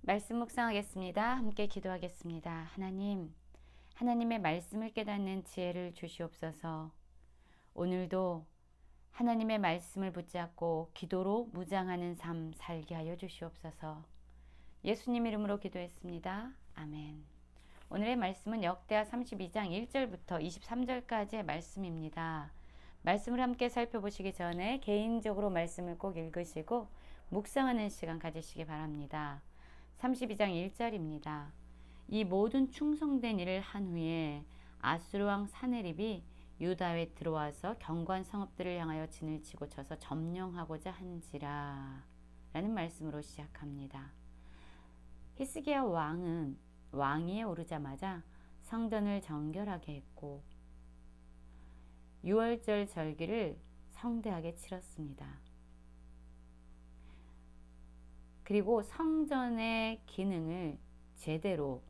말씀 묵상하겠습니다. 함께 기도하겠습니다. 하나님의 말씀을 깨닫는 지혜를 주시옵소서. 오늘도 하나님의 말씀을 붙잡고 기도로 무장하는 삶 살게 하여 주시옵소서. 예수님 이름으로 기도했습니다. 아멘. 오늘의 말씀은 역대하 32장 1절부터 23절까지의 말씀입니다. 말씀을 함께 살펴보시기 전에 개인적으로 말씀을 꼭 읽으시고 묵상하는 시간 가지시기 바랍니다. 32장 1절입니다. 이 모든 충성된 일을 한 후에 아수르 왕 사네립이 유다에 들어와서 경관 성읍들을 향하여 진을 치고 쳐서 점령하고자 한지라 라는 말씀으로 시작합니다. 히스기야 왕은 왕위에 오르자마자 성전을 정결하게 했고 6월절 절기를 성대하게 치렀습니다. 그리고 성전의 기능을 제대로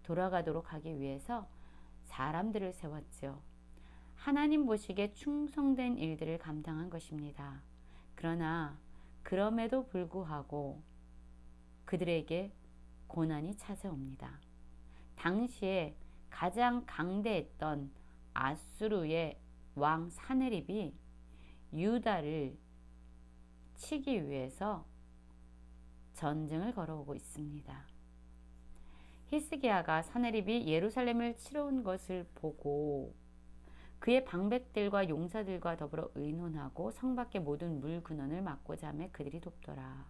돌아가도록 하기 위해서 사람들을 세웠죠. 하나님 보시기에 충성된 일들을 감당한 것입니다. 그러나 그럼에도 불구하고 그들에게 고난이 찾아옵니다. 당시에 가장 강대했던 아수르의 왕 사네립이 유다를 치기 위해서 전쟁을 걸어오고 있습니다. 히스기야가 사네립이 예루살렘을 치러 온 것을 보고 그의 방백들과 용사들과 더불어 의논하고 성 밖의 모든 물 근원을 막고자 하며 그들이 돕더라.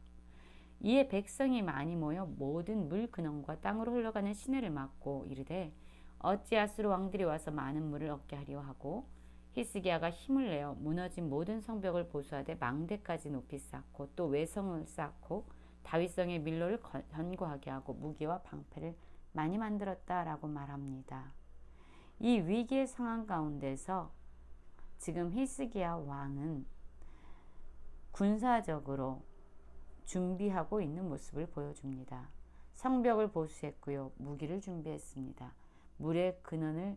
이에 백성이 많이 모여 모든 물 근원과 땅으로 흘러가는 시내를 막고 이르되 어찌 아수르 왕들이 와서 많은 물을 얻게 하려 하고 히스기야가 힘을 내어 무너진 모든 성벽을 보수하되 망대까지 높이 쌓고 또 외성을 쌓고 다윗성의 밀로를 견고하게 하고 무기와 방패를 많이 만들었다라고 말합니다. 이 위기의 상황 가운데서 지금 히스기야 왕은 군사적으로 준비하고 있는 모습을 보여줍니다. 성벽을 보수했고요. 무기를 준비했습니다. 물의 근원을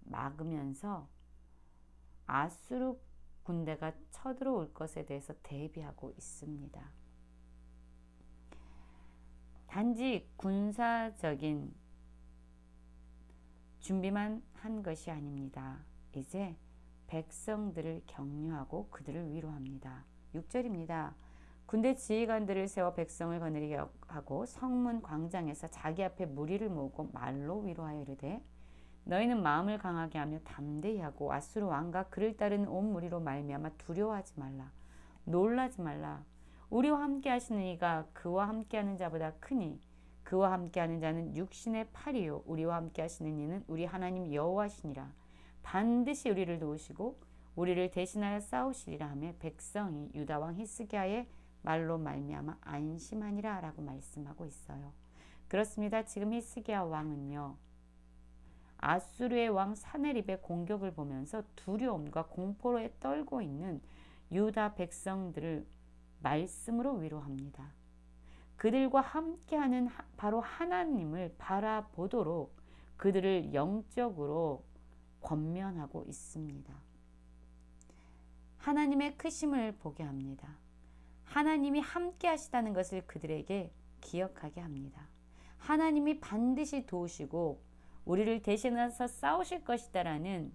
막으면서 아수르 군대가 쳐들어올 것에 대해서 대비하고 있습니다. 단지 군사적인 준비만 한 것이 아닙니다. 이제 백성들을 격려하고 그들을 위로합니다. 6절입니다. 군대 지휘관들을 세워 백성을 거느리게 하고 성문 광장에서 자기 앞에 무리를 모으고 말로 위로하여 이르되 너희는 마음을 강하게 하며 담대히 하고 아수르 왕과 그를 따르는 온 무리로 말미암아 두려워하지 말라. 놀라지 말라. 우리와 함께 하시는 이가 그와 함께하는 자보다 크니 그와 함께하는 자는 육신의 팔이요 우리와 함께 하시는 이는 우리 하나님 여호와시니라. 반드시 우리를 도우시고 우리를 대신하여 싸우시리라 하며 백성이 유다 왕 히스기야의 말로 말미암아 안심하니라 라고 말씀하고 있어요. 그렇습니다. 지금 히스기야 왕은요, 아수르의 왕 사네립의 공격을 보면서 두려움과 공포에 떨고 있는 유다 백성들을 말씀으로 위로합니다. 그들과 함께하는 바로 하나님을 바라보도록 그들을 영적으로 권면하고 있습니다. 하나님의 크심을 보게 합니다. 하나님이 함께 하시다는 것을 그들에게 기억하게 합니다. 하나님이 반드시 도우시고 우리를 대신해서 싸우실 것이다라는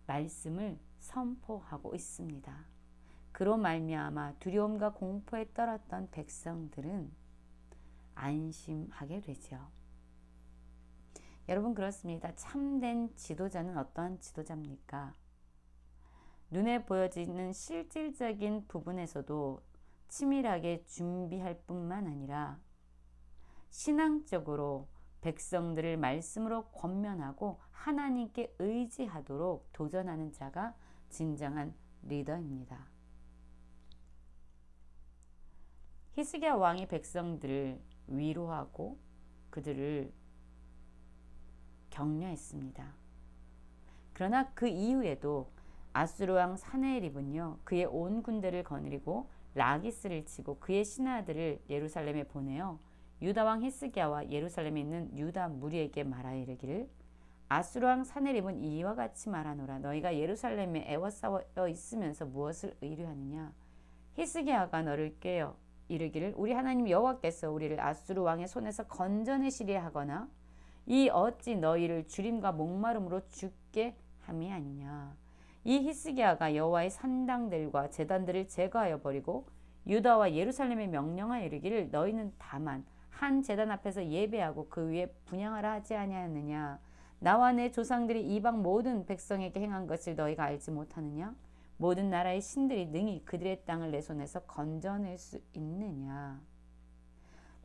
말씀을 선포하고 있습니다. 그로 말미암아 두려움과 공포에 떨었던 백성들은 안심하게 되죠. 여러분, 그렇습니다. 참된 지도자는 어떠한 지도자입니까? 눈에 보여지는 실질적인 부분에서도 치밀하게 준비할 뿐만 아니라 신앙적으로 백성들을 말씀으로 권면하고 하나님께 의지하도록 도전하는 자가 진정한 리더입니다. 히스기야 왕이 백성들을 위로하고 그들을 격려했습니다. 그러나 그 이후에도 아수르 왕 사네립은요, 그의 온 군대를 거느리고 라기스를 치고 그의 신하들을 예루살렘에 보내어 유다 왕 히스기야와 예루살렘에 있는 유다 무리에게 말하여 이르기를 아수르 왕 사네립은 이와 같이 말하노라. 너희가 예루살렘에 애워싸워 있으면서 무엇을 의뢰하느냐? 히스기야가 너를 꾀어 이르기를 우리 하나님 여호와께서 우리를 아수르 왕의 손에서 건져내시려 하거나 이 어찌 너희를 주림과 목마름으로 죽게 함이 아니냐. 이 히스기야가 여호와의 산당들과 제단들을 제거하여 버리고 유다와 예루살렘에 명령하여 이르기를 너희는 다만 한 제단 앞에서 예배하고 그 위에 분향하라 하지 아니하느냐. 나와 내 조상들이 이방 모든 백성에게 행한 것을 너희가 알지 못하느냐. 모든 나라의 신들이 능히 그들의 땅을 내 손에서 건져낼 수 있느냐.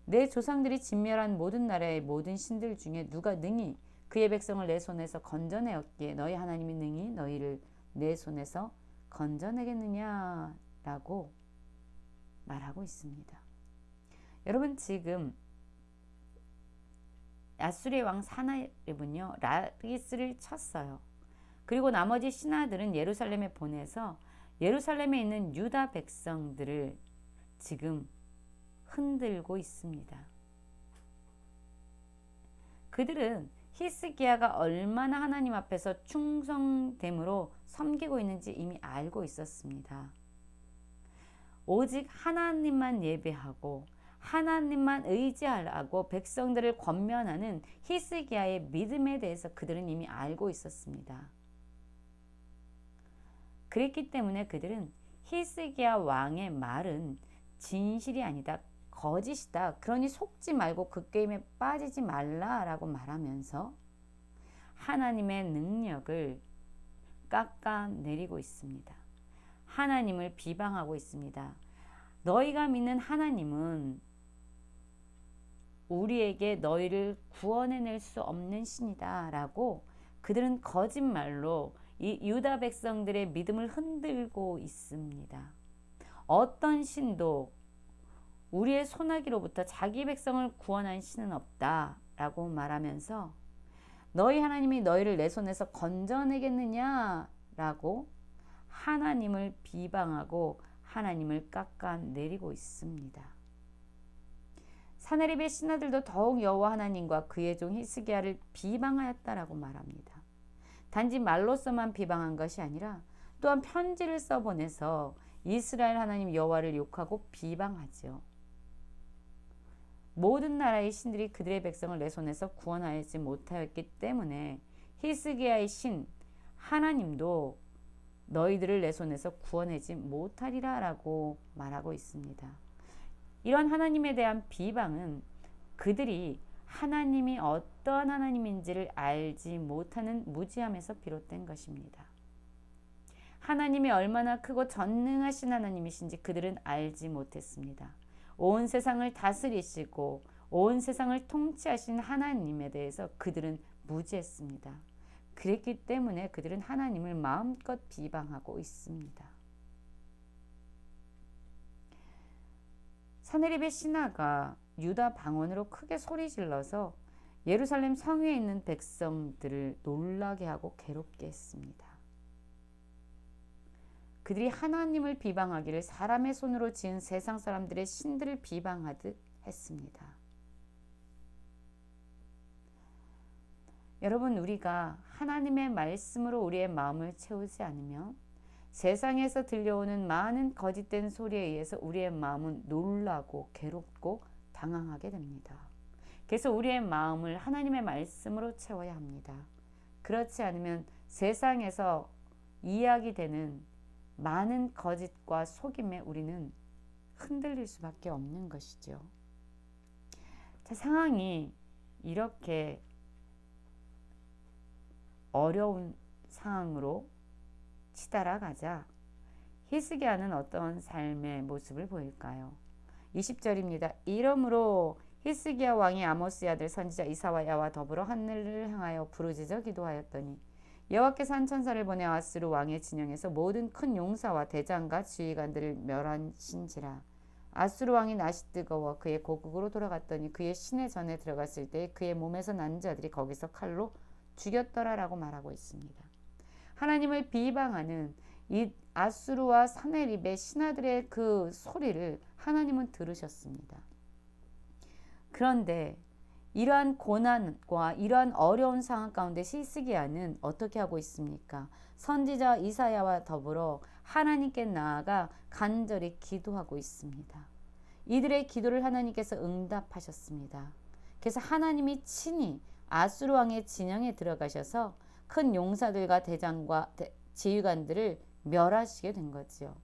내 조상들이 진멸한 모든 나라의 모든 신들 중에 누가 능히 그의 백성을 내 손에서 건져내었기에 너희 하나님이 능히 너희를 내 손에서 건져내겠느냐라고 말하고 있습니다. 여러분, 지금 아수르의 왕 사나립은요 라기스를 쳤어요. 그리고 나머지 신하들은 예루살렘에 보내서 예루살렘에 있는 유다 백성들을 지금 흔들고 있습니다. 그들은 히스기야가 얼마나 하나님 앞에서 충성됨으로 섬기고 있는지 이미 알고 있었습니다. 오직 하나님만 예배하고 하나님만 의지하라고 백성들을 권면하는 히스기야의 믿음에 대해서 그들은 이미 알고 있었습니다. 그랬기 때문에 그들은 히스기야 왕의 말은 진실이 아니다, 거짓이다. 그러니 속지 말고 그 게임에 빠지지 말라라고 말하면서 하나님의 능력을 깎아내리고 있습니다. 하나님을 비방하고 있습니다. 너희가 믿는 하나님은 우리에게 너희를 구원해낼 수 없는 신이다 라고 그들은 거짓말로 이 유다 백성들의 믿음을 흔들고 있습니다. 어떤 신도 우리의 손아귀로부터 자기 백성을 구원한 신은 없다 라고 말하면서 너희 하나님이 너희를 내 손에서 건져내겠느냐 라고 하나님을 비방하고 하나님을 깎아내리고 있습니다. 사네립의 신하들도 더욱 여호와 하나님과 그의 종 히스기야를 비방하였다라고 말합니다. 단지 말로서만 비방한 것이 아니라 또한 편지를 써보내서 이스라엘 하나님 여호와를 욕하고 비방하지요. 모든 나라의 신들이 그들의 백성을 내 손에서 구원하지 못하였기 때문에 히스기야의 신 하나님도 너희들을 내 손에서 구원하지 못하리라 라고 말하고 있습니다. 이런 하나님에 대한 비방은 그들이 하나님이 어떠한 하나님인지를 알지 못하는 무지함에서 비롯된 것입니다. 하나님이 얼마나 크고 전능하신 하나님이신지 그들은 알지 못했습니다. 온 세상을 다스리시고 온 세상을 통치하신 하나님에 대해서 그들은 무지했습니다. 그랬기 때문에 그들은 하나님을 마음껏 비방하고 있습니다. 사네립의 신하가 유다 방언으로 크게 소리질러서 예루살렘 성 위에 있는 백성들을 놀라게 하고 괴롭게 했습니다. 그들이 하나님을 비방하기를 사람의 손으로 지은 세상 사람들의 신들을 비방하듯 했습니다. 여러분, 우리가 하나님의 말씀으로 우리의 마음을 채우지 않으면 세상에서 들려오는 많은 거짓된 소리에 의해서 우리의 마음은 놀라고 괴롭고 당황하게 됩니다. 그래서 우리의 마음을 하나님의 말씀으로 채워야 합니다. 그렇지 않으면 세상에서 이야기되는 많은 거짓과 속임에 우리는 흔들릴 수밖에 없는 것이죠. 자, 상황이 이렇게 어려운 상황으로 치달아가자 히스기야는 어떤 삶의 모습을 보일까요? 20절입니다. 이러므로 히스기야 왕이 아모스의 아들 선지자 이사야와 더불어 하늘을 향하여 부르짖어 기도하였더니 여호와께서 한 천사를 보내 아수르 왕의 진영에서 모든 큰 용사와 대장과 지휘관들을 멸하신지라. 아수르 왕이 낯이 뜨거워 그의 고국으로 돌아갔더니 그의 시내 전에 들어갔을 때 그의 몸에서 난 자들이 거기서 칼로 죽였더라라고 말하고 있습니다. 하나님을 비방하는 이 아수르와 사네립의 신하들의 그 소리를 하나님은 들으셨습니다. 그런데 이러한 고난과 이러한 어려운 상황 가운데 히스기야는 어떻게 하고 있습니까? 선지자 이사야와 더불어 하나님께 나아가 간절히 기도하고 있습니다. 이들의 기도를 하나님께서 응답하셨습니다. 그래서 하나님이 친히 아수르 왕의 진영에 들어가셔서 큰 용사들과 대장과 지휘관들을 멸하시게 된 거지요.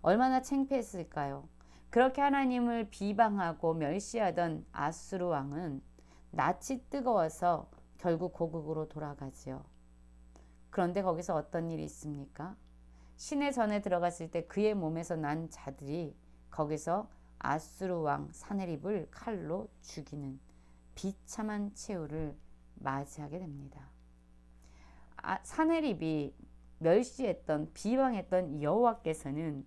얼마나 창피했을까요? 그렇게 하나님을 비방하고 멸시하던 아수르 왕은 낯이 뜨거워서 결국 고국으로 돌아가지요. 그런데 거기서 어떤 일이 있습니까? 신의 전에 들어갔을 때 그의 몸에서 난 자들이 거기서 아수르 왕 사네립을 칼로 죽이는 비참한 최후를 맞이하게 됩니다. 사네립이 멸시했던 비방했던 여호와께서는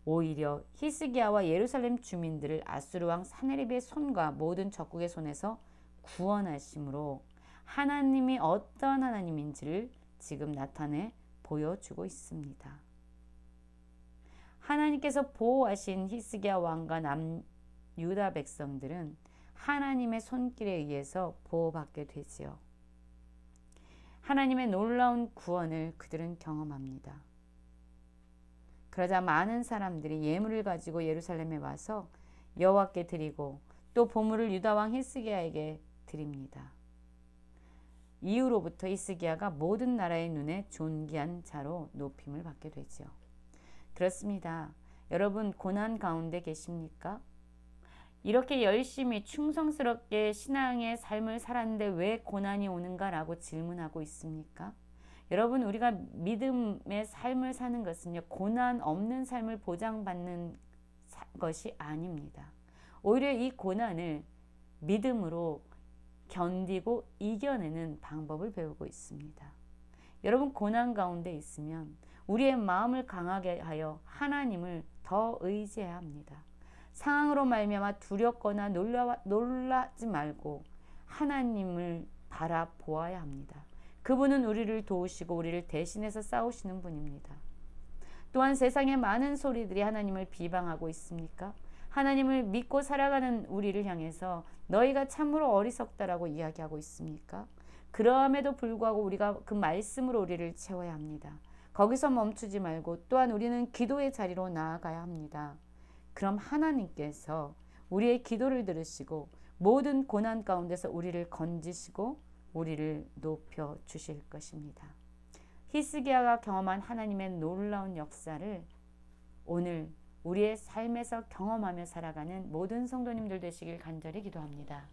오히려 히스기야와 예루살렘 주민들을 아수르 왕 사네립의 손과 모든 적국의 손에서 구원하심으로 하나님이 어떤 하나님인지를 지금 나타내 보여주고 있습니다. 하나님께서 보호하신 히스기야 왕과 남유다 백성들은 하나님의 손길에 의해서 보호받게 되지요. 하나님의 놀라운 구원을 그들은 경험합니다. 그러자 많은 사람들이 예물을 가지고 예루살렘에 와서 여호와께 드리고 또 보물을 유다 왕 히스기야에게 드립니다. 이후로부터 히스기야가 모든 나라의 눈에 존귀한 자로 높임을 받게 되죠. 그렇습니다. 여러분 고난 가운데 계십니까? 이렇게 열심히 충성스럽게 신앙의 삶을 살았는데 왜 고난이 오는가라고 질문하고 있습니까? 여러분 우리가 믿음의 삶을 사는 것은요, 고난 없는 삶을 보장받는 것이 아닙니다. 오히려 이 고난을 믿음으로 견디고 이겨내는 방법을 배우고 있습니다. 여러분 고난 가운데 있으면 우리의 마음을 강하게 하여 하나님을 더 의지해야 합니다. 상황으로 말미암아 두렵거나 놀라지 말고 하나님을 바라보아야 합니다. 그분은 우리를 도우시고 우리를 대신해서 싸우시는 분입니다. 또한 세상의 많은 소리들이 하나님을 비방하고 있습니까? 하나님을 믿고 살아가는 우리를 향해서 너희가 참으로 어리석다라고 이야기하고 있습니까? 그러함에도 불구하고 우리가 그 말씀으로 우리를 채워야 합니다. 거기서 멈추지 말고 또한 우리는 기도의 자리로 나아가야 합니다. 그럼 하나님께서 우리의 기도를 들으시고 모든 고난 가운데서 우리를 건지시고 우리를 높여 주실 것입니다. 히스기야가 경험한 하나님의 놀라운 역사를 오늘 우리의 삶에서 경험하며 살아가는 모든 성도님들 되시길 간절히 기도합니다.